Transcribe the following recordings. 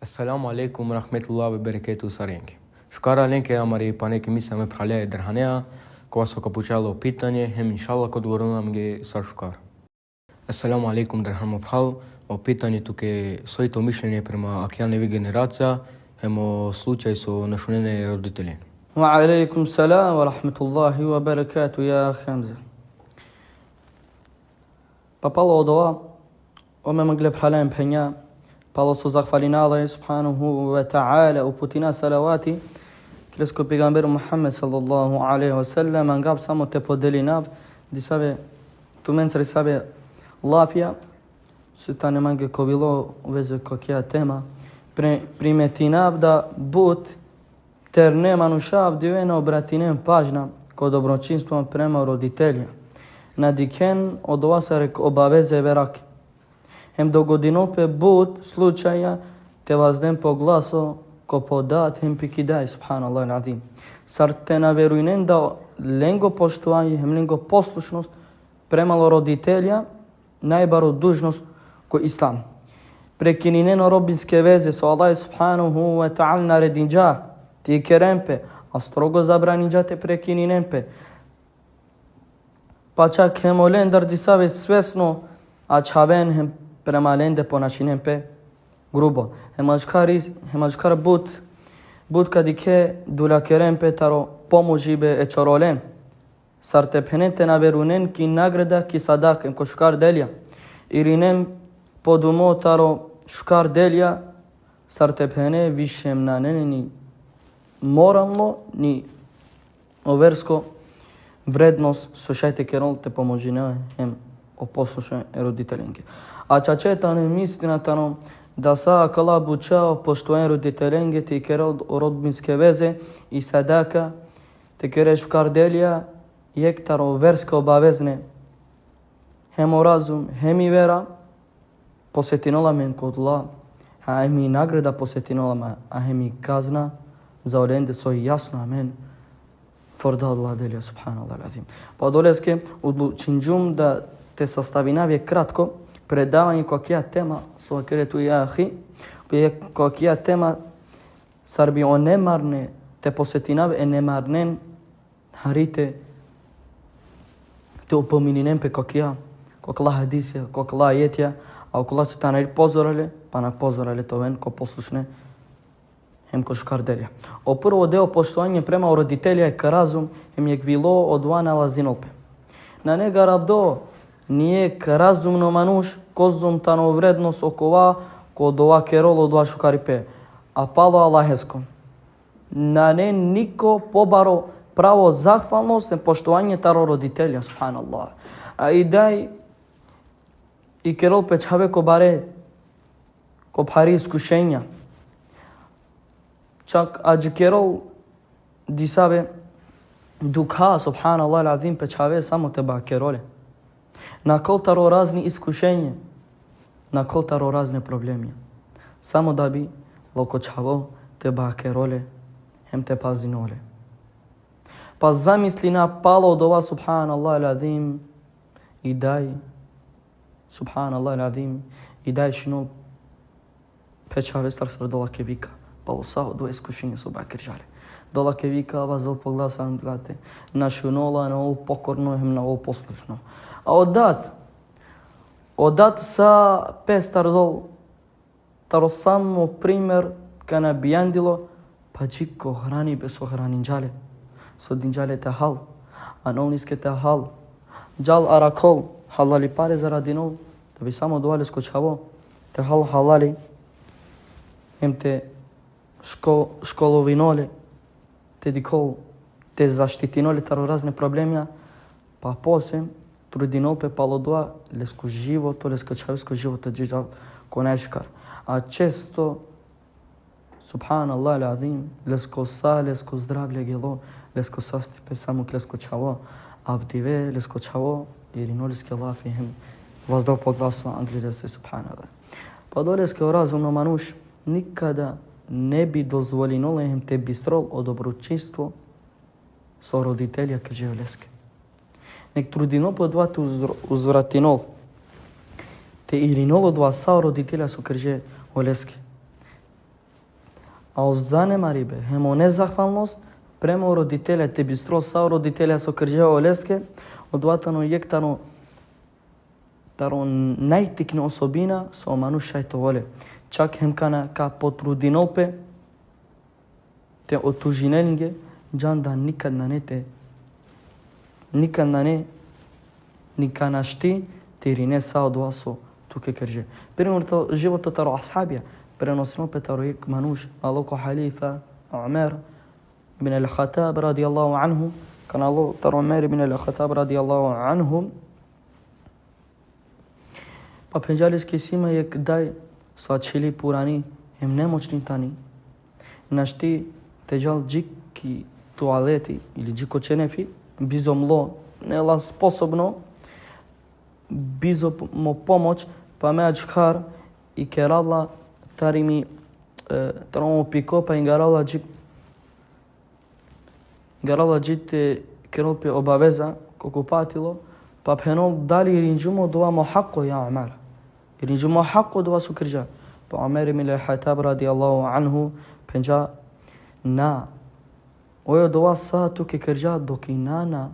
Assalamu alaikum rahmetullahi wa barakatuh sarenke. Shukara lenke amari pane ki misa me prale drhanea ko so kapuchalo pitanje hem inshallah kod goronam ge sa shukar. Assalamu alaikum drhamo prao o pitanje tuke своето мишљење према акјаневи генерација hemo случај со нашунене родители. Wa alaikum salam wa rahmetullahi wa barakatuh ya Hamza. Papalo doa o me magle pralem penja Palo su zahvalina Allah subhanahu wa ta'ala uputina salavati Kresko pejgamberu Muhammed sallallahu alaihi wa sallam angab samo te podelinav di sabe tu mentre sabe lafia su tane mange kovilo u veze kokja tema primetinav da but ter ne manušav divena obratinem pažnja kod dobročinstvom prema roditelja nadiken od vasarek obaveze veraki hem dogodinopе bud slučaja te vazdem po glaso ko podat hem pikidaj subhanallah al-azim. Sar te naveruinen da lengo poštovanje hem lengo poslušnost premalo roditelja najbaru dužnost ko islam. Prekininen robinske veze so Allah subhanahu wa ta'ala naredinja ti kerempe a strogo zabraninja te prekininenpe. Pa čak hem olendar disave svesno a čaven hem prema lende ponašinem pe grubo. Hemačkar but kadike dula kerem pe taro pomoži be ečorolen. Sarte penete naverunen ki nagrada ki sadak em ko škar delja. Irinem podumo taro škar delja sarte pene višem na ni moralno ni oversko vrednost sušajte kerol te pomožine hem oposlušne roditelinke. A čačetano mistinatano da sa kala bučao poštojen roditelenge te kere rodbinske veze i sadaka te kere škardelja jektaro verske obavezne hemo razum, hemi vera posjetinola men kod la a hemi nagrada posjetinola a hemi kazna za olende soj jasno amen forda Allah delja subhanallah lazim. Pa doleske odlučinđum da te sastavinavje kratko predavanje kokja tema so kere tu ja ahi kokja tema sarbi onemarne te posjetinav enemarnen harite te upomininem pe kokja kokla hadisja kokla ajetja a kokla su tanari pozorale pa na pozorale to ven ko poslušne hem ko škardelja. O prvo deo poštovanje prema roditelja je karazum hem je gvilo odvana lazinolpe. Na nega ravdo nije razumno manuš kozum tano vrednost okova kod ova kerolo dva šukaripe. A palo Allaheskom. Na ne niko pobaro pravo zahvalnost ne poštovanje taro roditelja, subhanallah. A i daj i kerol pečave ko bare ko pari iskušenja. Čak ađi kerol di sabe dukha, subhanallah, l'azim pečave samo teba kerole. Nakol razni iskušenje, nakol razne problemi. Samo da bi lokočavo te bake role, hem te pazinole. Pa zamisli na palo od ova subhanallah al-azim i daj, subhanallah al-azim, i daj šino pečave star sar dola kevika. Palo sao do iskušenje su bakir žale. Dola kevika vazal poglasan glate, na šunola, na ol pokorno, hem na ol poslušno. A odat sa pestar dol taro samo primer kana bijandilo pa čiko hrani beso hraninđale. So dinđale te hal, a nolniske te hal. Džal arakol, halali pare zaradinol, da bi samo dovali skočavo, te hal halali, hem te školovinole, te dikol, te zaštitinole taro razne problemja, pa posem, trudinopе palodua lesko životo, lesko čavsko životo džiđal koneškar. A često, subhanallah al-azim, lesko sa, lesko zdravlje gelo, lesko sastipe samo lesko čavo, a vdive lesko čavo, jer inoliske lafihem, vazdao po glasu anglide se subhanallah. Pa doleske razumno manuš nikada ne bi dozvolinole hem te bistrol o dobročinstvo so roditelja kaže leske. Nek trudino po dva te uzvratinol. Te irinolo dva sao roditelja su krže oleski. а о занемари бе, хемо незахвалност према родителя, те бистро са родителя со крже олеске, одватано јектано таро најтикне особина со манушајто воле. Чак хемкана ка потрудинолпе, те отужинелинге, джанда никад на не те, никад на не, ника нашти, тирине са одва со туке крже. Примерно живото таро асхабија, преносено пе таро ек мануш, алоко халифа, Умер ибн al-Khattab радијаллаху анху, кан ало таро Умер ибн al-Khattab радијаллаху анху, па пенџалиски сима ек дај сачили пурани, хем немочни тани. Нашти теджал джики туалети или джико ченефи, бизомло, нела способно, бизо мо помоć, pa me ačkar i kerala tarimi taromo piko pa ingarala jit kerol pe obaveza kako patilo pa penol dali rinjumo doa mo haqqo ya Umar. Rinjumo haqqo doa sukrja. Pa Umar ibn al-Khattab radiyallahu anhu penja na oyo doa sa tu ke krja dokinana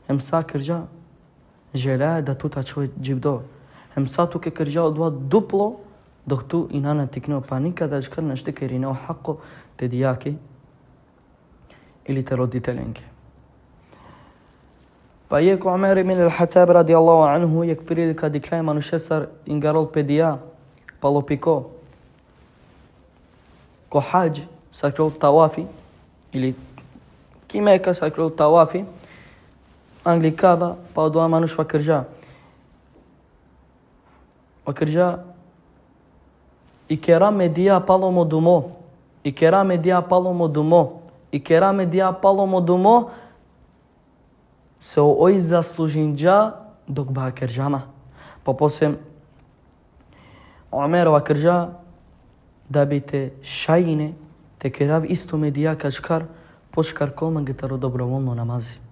hem sa krja želja da tu ta čovjek dživdo. Hem satu ke krđa odva duplo, dok tu i nana tikneo pa nikada žkar nešto kerineo hako te dijaki ili te roditelenke. Pa jeko Umar ibn al-Khattab radijallahu anhu jek prilika diklaj manušesar ingarol pedija palopiko ko hađ sakrol tawafi ili kimeka sakrol tawafi anglikava pa odva manuš vakrđa. Vakrđa i kerame dia palomo dumo. I kerame dia palomo dumo. I kerame dia palomo dumo se oj zaslužinđa dok ba krđama. Pa posem Umar vakrđa da bi te šajine te kerav isto medija kačkar počkar kolman gitaro dobrovoljno namazi.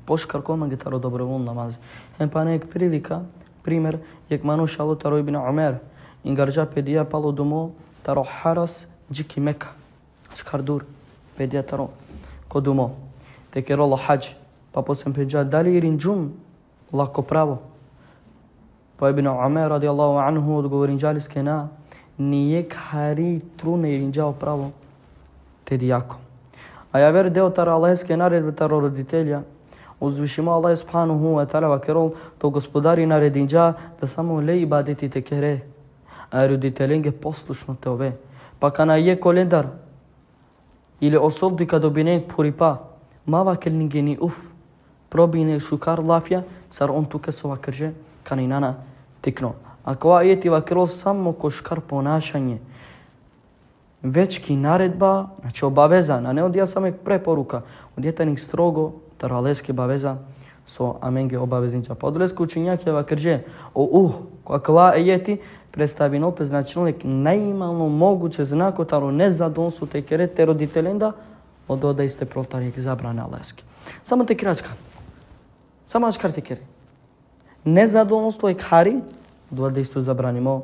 Poškar kolman gitaro dobrovoljno namazi. Hem pa nek prilika, primer, jek manuš alo taro ibn Umar ingarđa pedija palo domo taro haras džiki Meka. Škar dur, pedija taro ko domo. Te kerolo hađ, pa posem pedja dali rinđum lako pravo. Pa ibn Umar radijallahu anhu odgovor inđaliske na nijek hari trune rinđao pravo te dijako. A ja ver deo taro Allahske naredbe taro roditelja uzvišimo Allah subhanahu wa ta'ala vakerol to gospodari naredinđa da samo le ibadeti te kere, a roditelenge poslušno te ove. Pa kana je kolendar ili osobdi kad obinek puripa, ma vakelninge ni uf, probine šukar lafja, sar on tuke so vakrže kaninana tikno. Ako ajeti vakerol samo ko škar ponašanje, već ki naredba, znači obaveza, a ne odija samo preporuka, odjeta nik strogo taraleske baveza so amenge obavezniča. Pa odleske učinjake vakrže kakva ejeti predstavi opet znači najmalno moguće znako taro nezadonsu te kere te roditelenda od oda iste protarijek zabrane aleske. Samo te kračka. Samo ačkar te kere. Nezadonstvo je kari od oda isto zabranimo.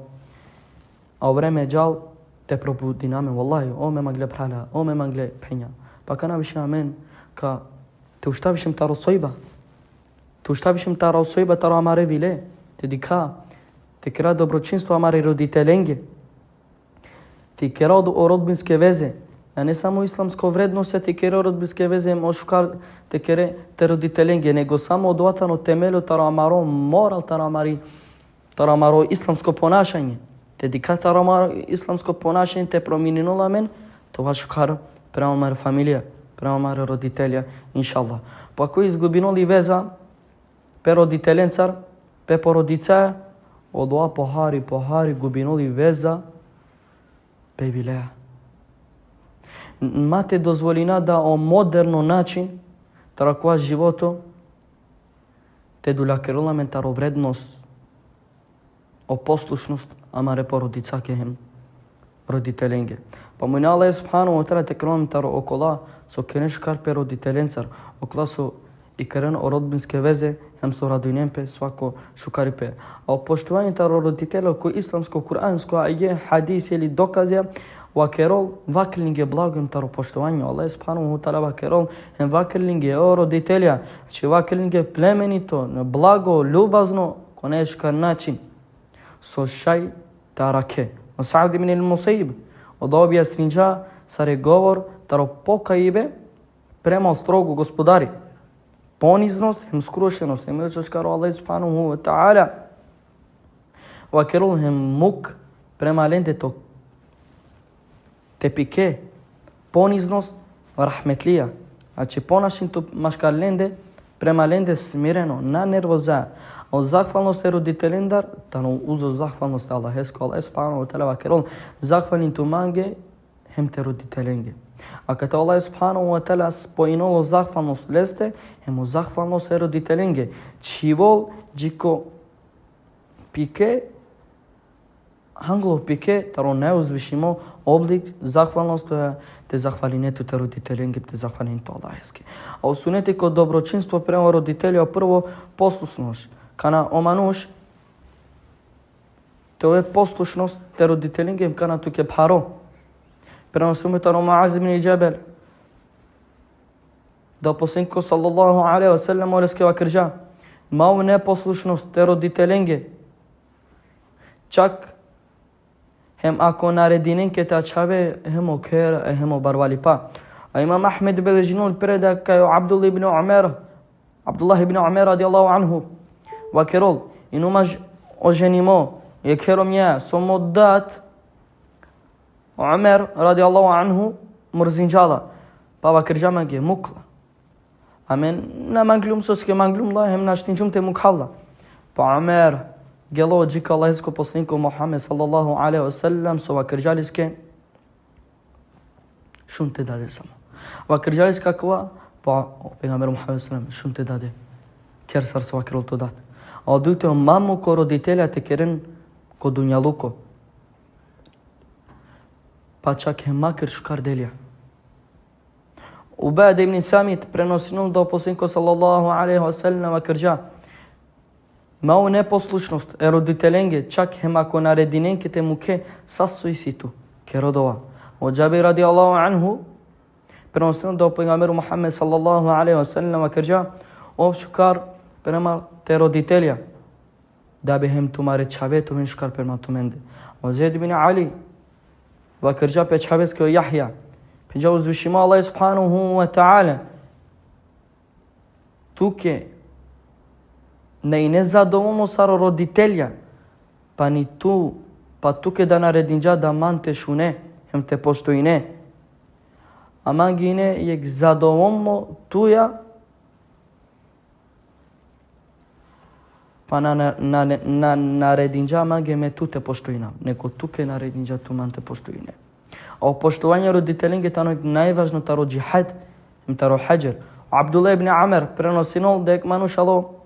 A u vreme džal te probudi name. Wallahi, ome magle prala, ome magle penja. Pa kana više amen ka te uštavišem taro sojba. Te uštavišem taro sojba, taro amare vile. Te dika. Te kera dobročinstvo amare roditelenge. Te kera o rodbinske veze. A ne samo islamsko vrednost, te kera rodbinske veze moškar te kere te roditelenge, nego samo odvatano temelju taro amaro moral, taro amaro islamsko ponašanje. Te dika taro amaro islamsko ponašanje te prominilo men, to vaškar prema amare familija. Prema mare roditelja, inšallah. Pa ako izgubinoli veza, pe roditelencar, pe porodica, odva pohari, gubinoli veza, pe vilea. Mate dozvolina da o moderno način, tarakva životo, te dulakerula mentaro vrednost, o poslušnost, amare porodica kehem roditelenge. Pa mu Allah subhanahu wa ta'ala te kromentaro okola, so keneš karpe roditelencar, okla so i keren o rodbinske veze, hem so radujnempe svako šukaripe. A o poštovanju taro roditelja ko islamsko, kuransko, a je hadis ili dokazja, Вакерол вакелинг е благо им таро поштување. Аллах субхану ва таала вакерол ем вакелинг е о родителја. Че вакелинг е племенито, благо, љубазно, конечка начин. Со шај тараке. Саъд ибн ал-Мусайиб од објаснија саре говор таро покаибе према строго господари. Понизност, хем скрушеност, хем илчашкаро Аллах субхану ва таала. Вакерол хем мук према лендето тепике, понизност, рахметлија. Значи понашинто машкаленде према ленде смирено, на нервоза. Од захвалност е родителендар, тану узо захвалност Аллах еско, Аллах субхану ва таала вакерол захвалинту манге хем те родителенге. А като Аллах субхану ва таала споиноло захвалност лесте, хему захвалност е родителенге. Чивол джико пике Англо пике, таро најузвишимо облик захвалност те захвалинето те родителенги, те захвалинето Аллахески. А осунете ко доброчинство према родителја прво послушност. Кана омануш тоа е послушност те родителенги кана туке паро. Преносиме таро Муаз ибн Џабел. Да посланико саллаллаху алейхи ва саллем олеске вакржа. Мау непослушност те родителенги. Чак hem ako naredinen ke ta çave hem o ker hem o barvali pa. Imam Ahmed belejinul preda kayo Abdullah ibn Umar radiyallahu anhu. Wa kerol inumaj ojenimo je keromja somoddat Umar radiyallahu anhu murzinjala. Pa vakirjama ge mukla. Amen na manglum sos ke manglumla hem nashtinjum te mukalla. Pa Umar Gelo джика Аллахско посланико Мухамед саллаллаху алейхи ва саллем со вакржалиске шун те даде само. Вакржалис каква? Па пегамбер Мухамед саллаллаху шун те даде. Кер сар со вакрол то дат. А дуте маму ко родителја те керен ко дунјалуко. Па чак е макер шукар делија. Убад ибн Самит преносинул до посланико саллаллаху алейхи ва саллем вакржа. Мау непослушност е родителенге, чак хем ако нарединенке те муке сасуиситу, ке родова. Од Џабир радијаллаху анху, преносено до пегамберу Мухамед саллаллаху алейхи ва саллем вакржа, ов шукар према те родителја, да бе хем тумаре чавето хем шукар према туменде. Од Зейд бин Али, вакржа пе чавеске о Јахја, пеđа узвишима Аллах субханаху ва таала, туке не и не задоволно саро родителја, па ни ту, па туке да нарединджа да манте шуне, хем те постоине. Ама гине јек задоволно туја, па на нарединджа маге ме ту те постоина. Неко туке нарединджа ту манте постоине. А поштување родителенге тано најважно таро джихад, хем таро хаджер. Абдулlah ибн Амр преносинол дек манушало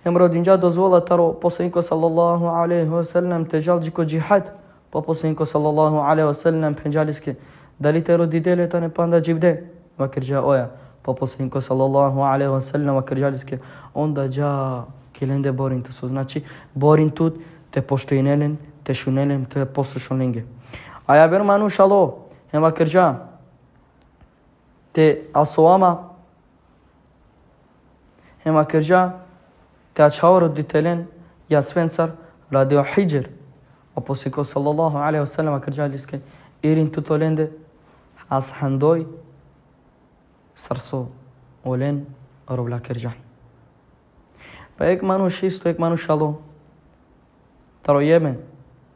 Hem rodinja dozvola taro poslaniku sallallahu alaihi wa sallam te jalđiko džihad, pa poslaniku sallallahu alaihi wa sallam penjaliske, da li te roditelje ta ne panda dživde? Vakirđa oja, pa poslaniku sallallahu alaihi wa sallam vakirđaliske, onda dža kilende borintu su, znači borintut te poštojnelen, te šunelen, te poslušonlinge. A ja ber manu šalo, hem vakirđa, te asoama, hem vakirđa, te açao roditeljen ja svencar radio hijr. A posiko sallallahu alaihi wa sallam vakirđaliske, irin tutolende as handoj sarso olen robla kirđa. Pa ek manu šisto, ek manu šalo, taro Jemen,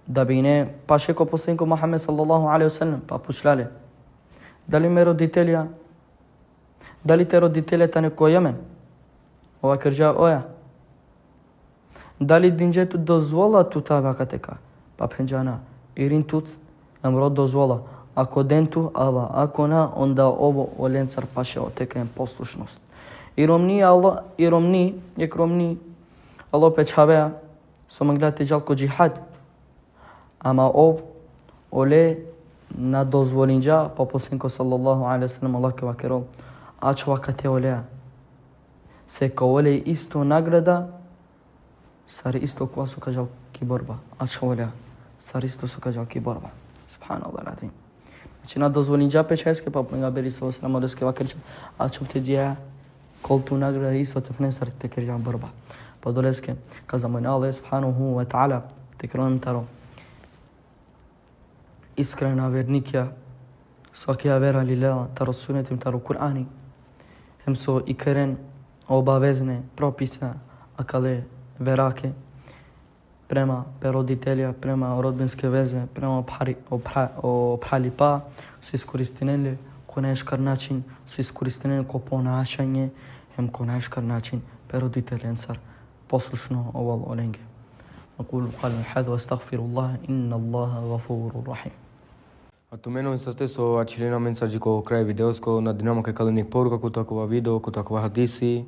da bi ne pašeko poslaniku Muhammed sallallahu alaihi wa sallam, pa pušljale. Da li me roditelja, da li te roditelja ta neko Jemen? Ova kirđa oja. Da li dinđetu dozvola tu ta vakateka? Pa penđana, irin tut, emrod dozvola. Ako dentu, ava. Ako na, onda ovo olencar paše otekem poslušnost. Iromni Allah, iromni, Allah pečhavea, somanglate jalko džihad. Ama ov, ole na dozvolinđa, pa poslaniku sallallahu alaihi wa sallam, Allah ke vakero, ač vakate olea. Se ka ole isto nagrada, sar isto kva su kažal ki borba. Ač olea, sar isto su kažal ki borba. Subhanallah razim. Znači na dozvolin džape česke pa pengamberi sallallahu alejhi ve sellem odeske vakirça açıp diye koltuğun nagra iso te fnesar te kerjan barba. Pa doleske kazamın Allah subhanahu wa ta'ala tekran taro. Iskrena vernikja svakja vera lillah taro sunetim taro Kur'ani. Hem so i keren obavezne propisa akale verake prema roditelja, prema rodbinske veze, prema oprali pa su iskoristineli ko najškar način, su iskoristineli ko ponašanje, hem ko najškar način roditeljen sar poslušno oval olenge. أقول قال الحد واستغفر الله إن الله غفور رحيم. A tu meno sa stesso a cilena mensaggi ko kraј видеоско на динамо ке калени порука ко такова видео, ко такова хадиси,